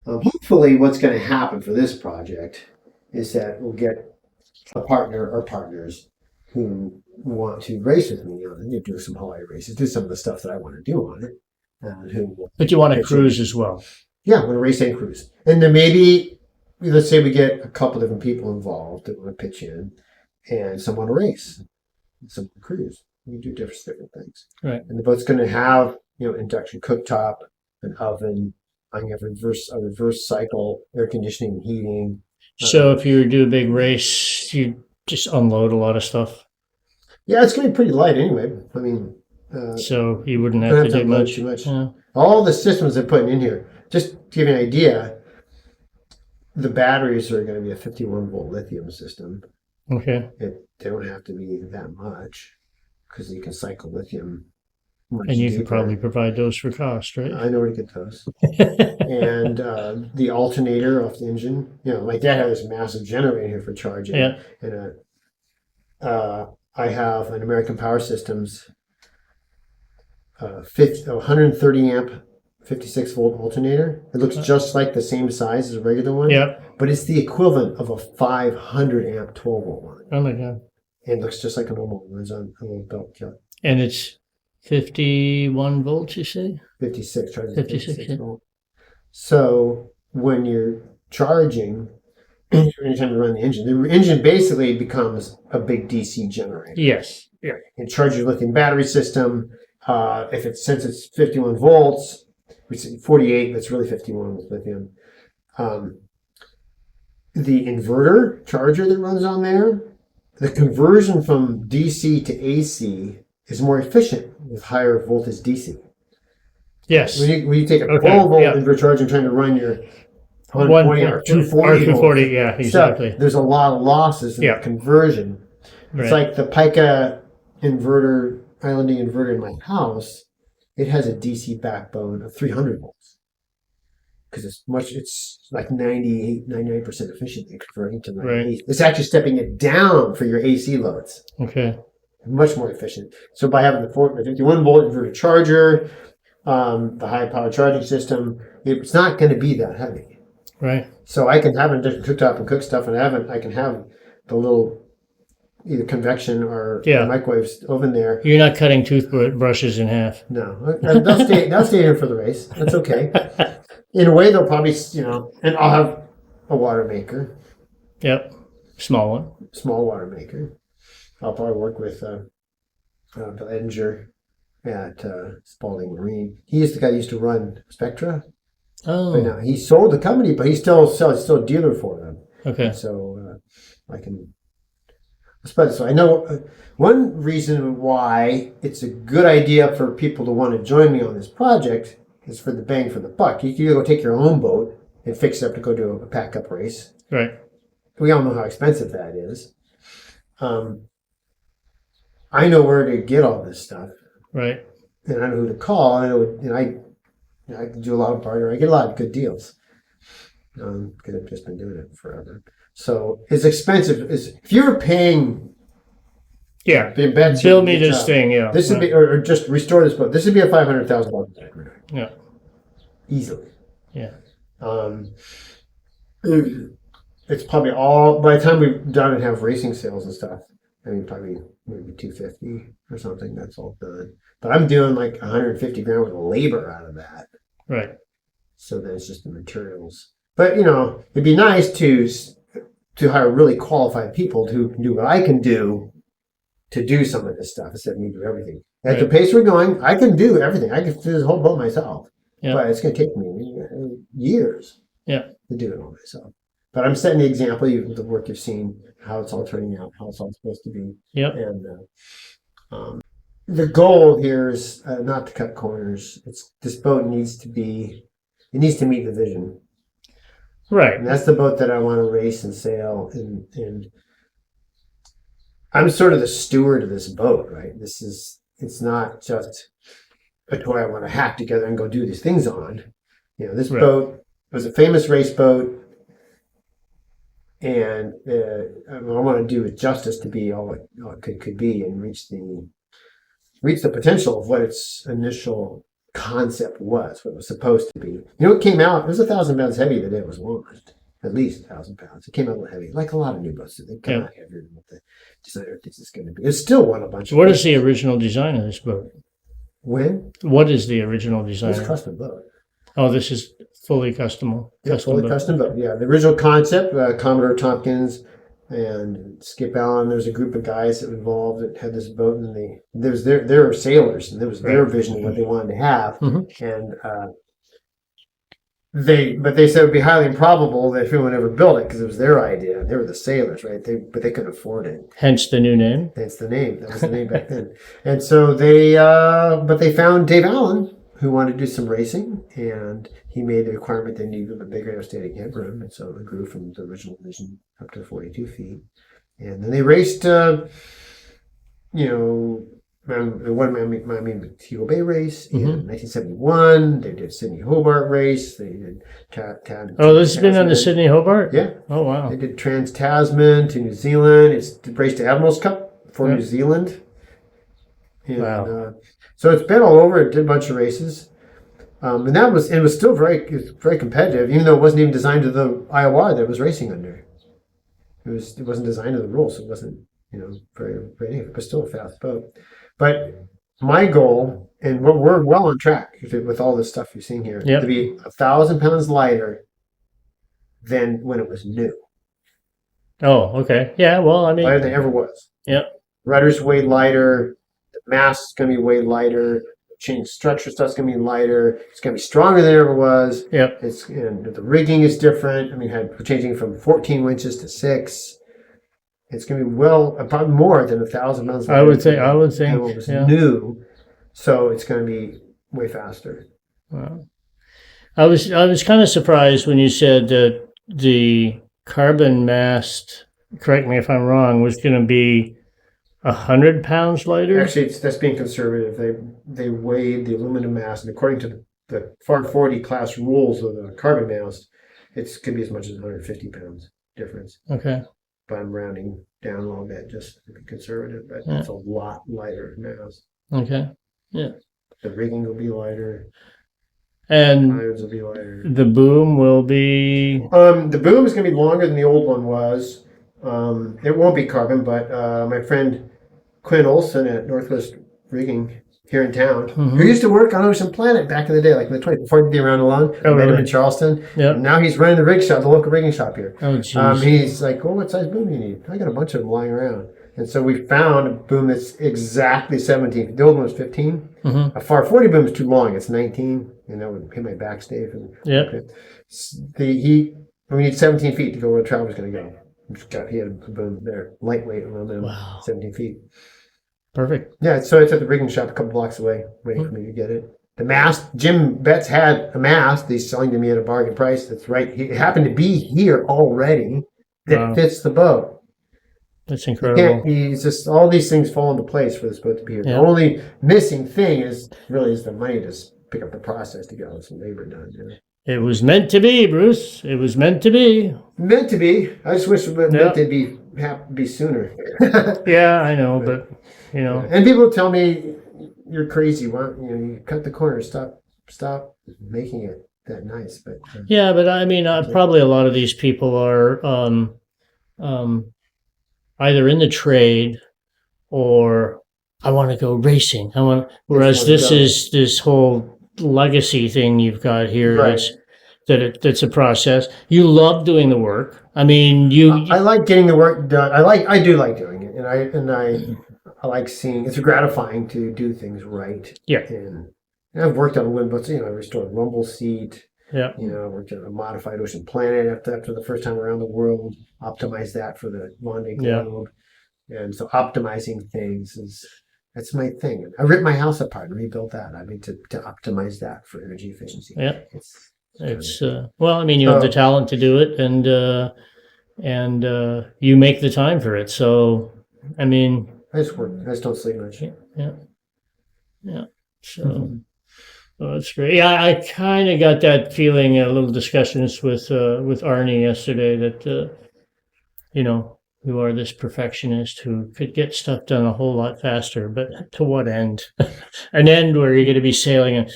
Hopefully, what's going to happen for this project is that we'll get a partner or partners who want to race with me on it, do some Hawaii races, do some of the stuff that I want to do on it, and who will But you want to pitch in. cruise as well. Yeah, I want to race and cruise. And then maybe, let's say we get a couple different people involved that want to pitch in, and some want to race, some cruise. We can do different things. Right. And the boat's going to have, induction cooktop, an oven. I can have a reverse cycle, air conditioning and heating. So if you do a big race, you just unload a lot of stuff. Yeah, it's going to be pretty light anyway. I mean, So you wouldn't don't have have to to do unload much. too much. Yeah. All the systems they're putting in here, just to give you an idea, the batteries are going to be a 51 volt lithium system. Okay. They don't have to be that much because you can cycle lithium much And you deeper. could probably provide those for cost, right? I know where to get those. And the alternator off the engine, my dad has this massive generator here for charging. Yeah. And I have an American Power Systems 130 amp 56 volt alternator. It looks just like the same size as a regular one. Yeah. But it's the equivalent of a 500 amp 12 volt one. Oh my God. And it looks just like a normal one. It's on a little belt kit. And it's 51 volts, you say? 56, charges 56, yeah. volt. So when you're charging, anytime you run the engine basically becomes a big DC generator. Yes. Yeah. And charge your lithium battery system. Since it's 51 volts, we say 48, that's really 51 with lithium. The inverter charger that runs on there, the conversion from DC to AC is more efficient with higher voltage DC. Yes. When you take a 12 volt inverter charger and trying to run your 120 or 240, yeah, exactly. There's a lot of losses in the conversion. Right. It's like the Pica inverter, islanding inverter in my house. It has a DC backbone of 300 volts because it's like 99% efficiently converting to 98. Right. It's actually stepping it down for your AC loads. Okay. Much more efficient. So by having the 51 volt inverter charger, the high power charging system, it's not going to be that heavy. Right. So I can have a different cooktop and cook stuff, and I can have the little either convection or microwave oven there. You're not cutting toothbrushes in half. No, they'll stay here for the race. That's okay. In a way, they'll probably, and I'll have a water maker. Yep, small one. Small water maker. I'll probably work with Bill Edinger at Spalding Marine. He's the guy who used to run Spectra. Oh. But now he sold the company, but he's still a dealer for them. Okay. So I can spread it. So I know one reason why it's a good idea for people to want to join me on this project is for the bang for the buck. You can go take your own boat and fix it up to go do a pack-up race. Right. We all know how expensive that is. I know where to get all this stuff. Right. And I know who to call. I can do a lot of barter. I get a lot of good deals because I've just been doing it forever. So it's expensive. If you're paying, build me this thing. Yeah, this would be, or just restore this boat. This would be a $500,000. Yeah, easily. Yeah. It's probably all by the time we're done and have racing sales and stuff. I mean, probably maybe 250 or something. That's all done. But I'm doing like 150 grand worth of labor out of that. Right. So then it's just the materials. But it'd be nice to hire really qualified people who can do what I can do to do some of this stuff instead of me do everything. At the pace we're going, I can do everything. I can do this whole boat myself. Yeah. But it's going to take me years to do it all myself. But I'm setting the example, the work you've seen, how it's all turning out, how it's all supposed to be. Yep. And the goal here is not to cut corners. This boat needs to meet the vision. Right. And that's the boat that I want to race and sail. And I'm sort of the steward of this boat, right? It's not just a toy I want to hack together and go do these things on. This boat was a famous race boat. And I want to do it justice to be all it could be and reach the potential of what its initial concept was, what it was supposed to be. You know, it came out, it was 1,000 pounds heavier the day it was launched. At least 1,000 pounds. It came out a little heavy, like a lot of new boats. They come out heavier than what the designer thinks it's going to be. It still won a bunch of What is the original design of this boat? When? What is the original design? It's a custom boat. Oh, this is fully custom. Yeah, fully custom boat. Yeah, the original concept, Commodore Tompkins and Skip Allen. There's a group of guys that were involved that had this boat, and they were sailors, and there was their vision of what they wanted to have, and they said it would be highly improbable that anyone would ever build it because it was their idea. They were the sailors, right? But they couldn't afford it. Hence the new name. That's the name. That was the name back then. And so but they found Dave Allen, who wanted to do some racing, and he made the requirement they needed a bigger aerostatic headroom, and so it grew from the original vision up to 42 feet. And then they raced, one Miami Montego Bay race in 1971. They did Sydney Hobart race. They did this has been on the Sydney Hobart? Yeah. Oh, wow. They did Trans-Tasman to New Zealand. It's raced the Admiral's Cup for New Zealand. And, wow. So it's been all over. It did a bunch of races. And it was still very competitive, even though it wasn't even designed to the IOR that it was racing under. It wasn't designed to the rules, so it wasn't, very, very, but still a fast boat. But my goal, and we're well on track with all this stuff you're seeing here, to be 1,000 pounds lighter than when it was new. Oh, okay. Yeah, well, I mean, lighter than it ever was. Yeah. Rudder's way lighter. The mast is going to be way lighter. Change structure stuff's going to be lighter. It's going to be stronger than it ever was. Yep. And the rigging is different. I mean, we're changing from 14 winches to 6. It's going to be probably more than 1,000 pounds. I would think. It was new, so it's going to be way faster. Wow. I was kind of surprised when you said that the carbon mast, correct me if I'm wrong, was going to be 100 pounds lighter. Actually, that's being conservative. They weighed the aluminum mast, and according to the FAR 40 class rules of the carbon mast, it could be as much as 150 pounds difference. Okay. But I'm rounding down a little bit just to be conservative, but it's a lot lighter mast. Okay. Yeah. The rigging will be lighter. And tires will be lighter. The boom will be... the boom is going to be longer than the old one was. It won't be carbon, but my friend Quinn Olson at Northwest Rigging here in town, who used to work on Ocean Planet back in the day, like in the 20s, before he'd be around alone. Oh, met him really? in Charleston. Yep. And now he's running the rig shop, the local rigging shop here. Oh, geez. He's like, what size boom do you need? I got a bunch of them lying around. And so we found a boom that's exactly 17. The old one was 15. A FAR 40 boom is too long. It's 19. And that would hit my backstay. We need 17 feet to go where the Traveler's going to go. He had a boom there, lightweight aluminum, 17 feet. Perfect. Yeah, so it's at the rigging shop a couple blocks away, waiting for me to get it. The mast, Jim Betts had a mast. He's selling to me at a bargain price. That's right. He happened to be here already. That fits the boat. That's incredible. He's just all these things fall into place for this boat to be here. The only missing thing is the money to pick up the process to get all this labor done. It was meant to be, Bruce. It was meant to be. Meant to be. I just wish it was meant to be sooner. Yeah, I know, but And people tell me you're crazy. Why you cut the corners? Stop making it that nice. But yeah, but I mean, probably a lot of these people are either in the trade or I want to go racing. Whereas this is this whole legacy thing you've got here. Right. That's a process. You love doing the work. I mean, I like getting the work done. I do like doing it, and I like seeing it's gratifying to do things right. Yeah. And I've worked on wind boats. I restored rumble seat. Yeah. I worked on a modified Ocean Planet after the first time around the world. Optimized that for the Vendée Globe. And so optimizing things that's my thing. I ripped my house apart and rebuilt that. I mean, to optimize that for energy efficiency. Yeah. It's well, I mean, you have the talent to do it, and you make the time for it. So, I mean, I just work. I just don't sleep much. Yeah. So, that's great. Yeah, I kind of got that feeling. A little discussions with Arnie yesterday that you are this perfectionist who could get stuff done a whole lot faster, but to what end? An end where you're going to be sailing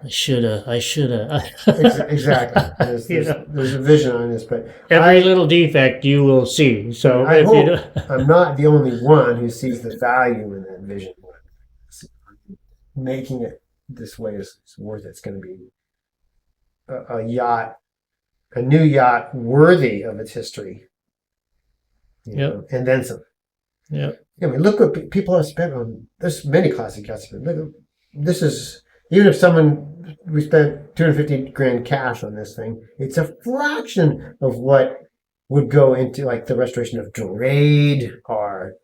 I shoulda. Exactly. You know, There's a vision on this, but every little defect you will see. So I if you hope don't, I'm not the only one who sees the value in that vision. Making it this way is worth it. It's going to be a yacht, a new yacht worthy of its history. And then some. yeah, I mean, look what people have spent on. There's many classic yachts. Look, this is even if we spent 250 grand cash on this thing, it's a fraction of what would go into like the restoration of Dorade or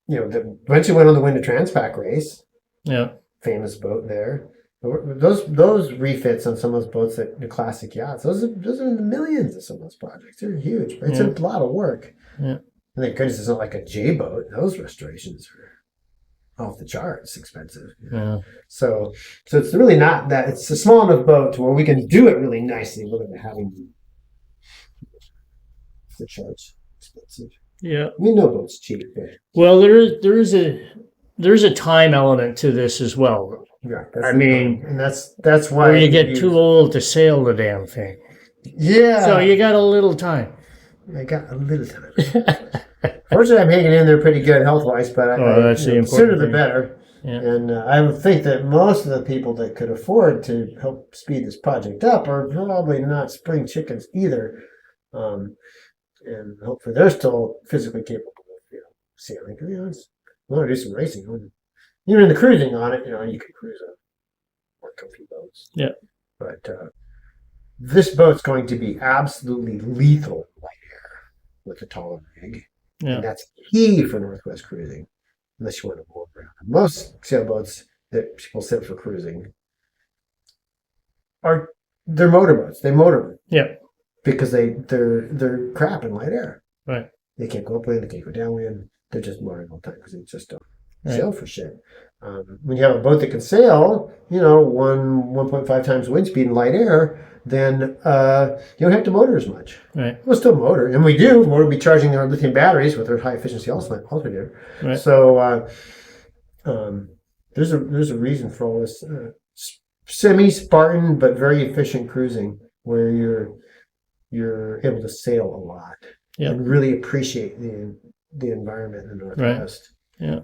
eventually went on the win the Transpac race. yeah, Famous boat there. Those refits on some of those boats that the classic yachts, those are in the millions of some of those projects. They're huge. It's a lot of work. Yeah. And thank goodness it's not like a J boat. Those restorations are off the charts expensive. Yeah. So it's really not that. It's a small enough boat to where we can do it really nicely without having the charts expensive. Yeah. We know boats cheap. Well, there's a time element to this as well. Yeah. And that's why where you get too old to sail the damn thing. Yeah. So you got a little time. I got a little time. Fortunately, I'm hanging in there pretty good health-wise, but that's the important sooner the thing. better. Yeah. And I would think that most of the people that could afford to help speed this project up are probably not spring chickens either. And hopefully they're still physically capable of sailing. I want to do some racing. Even in the cruising on it, you can cruise on more comfy boats. Yeah. But this boat's going to be absolutely lethal in light air with a taller rig. Yeah. And that's key for Northwest cruising, unless you want to move around. Most sailboats that people sit for cruising they're motorboats. They motor. Yeah. Because they're crap in light air. Right. They can't go upwind, they can't go downwind. They're just motoring all the time because they just don't sail for shit. When you have a boat that can sail, 1.5 times wind speed in light air, then you don't have to motor as much. Right. We'll still motor, and we do. We'll be charging our lithium batteries with our high efficiency alternator. Right. So there's a reason for all this semi-Spartan but very efficient cruising where you're able to sail a lot and really appreciate the environment in the Northwest. Right. Yeah.